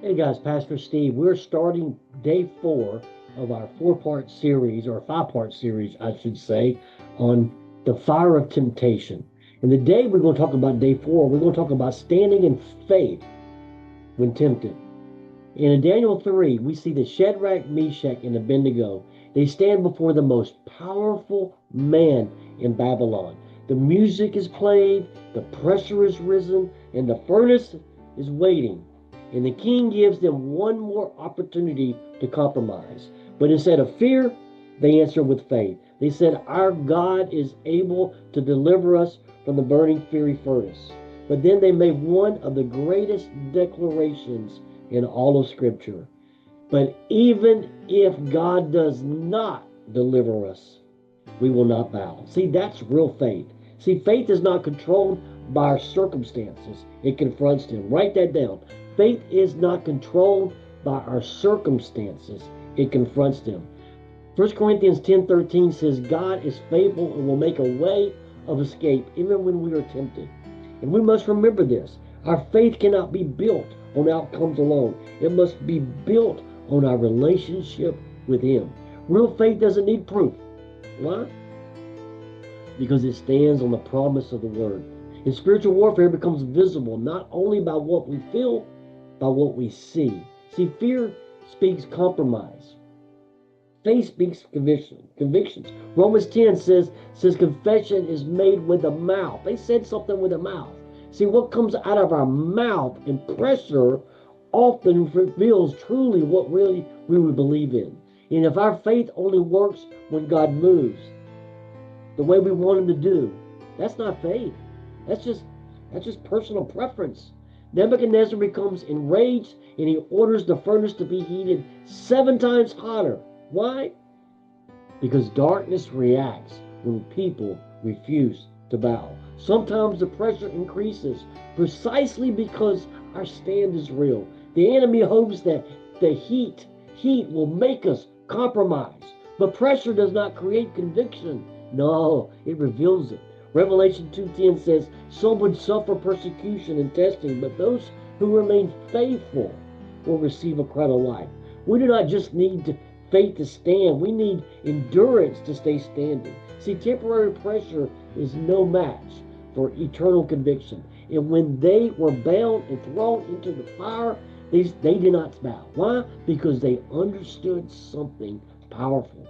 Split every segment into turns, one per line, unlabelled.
Hey guys, Pastor Steve. We're starting day 4 of our 4-part series, or 5-part series, I should say, on the fire of temptation. And the day we're going to talk about day 4, we're going to talk about standing in faith when tempted. And in Daniel 3, we see the Shadrach, Meshach, and Abednego. They stand before the most powerful man in Babylon. The music is played, the pressure is risen, and the furnace is waiting. And the king gives them one more opportunity to compromise. But instead of fear, they answer with faith. They said, "Our God is able to deliver us from the burning fiery furnace." But then they made one of the greatest declarations in all of Scripture. But even if God does not deliver us, we will not bow. See, that's real faith. See, faith is not controlled by our circumstances, it confronts them. Write that down. Faith is not controlled by our circumstances, it confronts them. 1 Corinthians 10:13 says, God is faithful and will make a way of escape even when we are tempted. And we must remember this. Our faith cannot be built on outcomes alone. It must be built on our relationship with Him. Real faith doesn't need proof. Why? Because it stands on the promise of the Word. And spiritual warfare becomes visible not only by what we feel, by what we see. See, fear speaks compromise. Faith speaks convictions. Romans 10 says confession is made with the mouth. They said something with the mouth. See, what comes out of our mouth and pressure often reveals truly what really we would believe in. And if our faith only works when God moves the way we want Him to do, that's not faith. That's just personal preference. Nebuchadnezzar becomes enraged and he orders the furnace to be heated 7 times hotter. Why? Because darkness reacts when people refuse to bow. Sometimes the pressure increases precisely because our stand is real. The enemy hopes that the heat will make us compromise. But pressure does not create conviction. No, it reveals it. Revelation 2:10 says, "Some would suffer persecution and testing, but those who remain faithful will receive a crown of life." We do not just need faith to stand. We need endurance to stay standing. See, temporary pressure is no match for eternal conviction. And when they were bound and thrown into the fire, they did not bow. Why? Because they understood something powerful.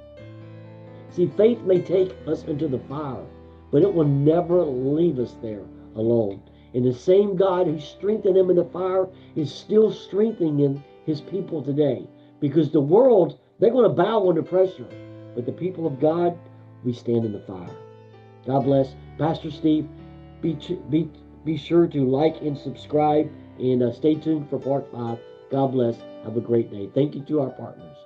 See, faith may take us into the fire, but it will never leave us there alone. And the same God who strengthened them in the fire is still strengthening His people today. Because the world, they're going to bow under pressure. But the people of God, we stand in the fire. God bless. Pastor Steve, be sure to like and subscribe and stay tuned for part 5. God bless. Have a great day. Thank you to our partners.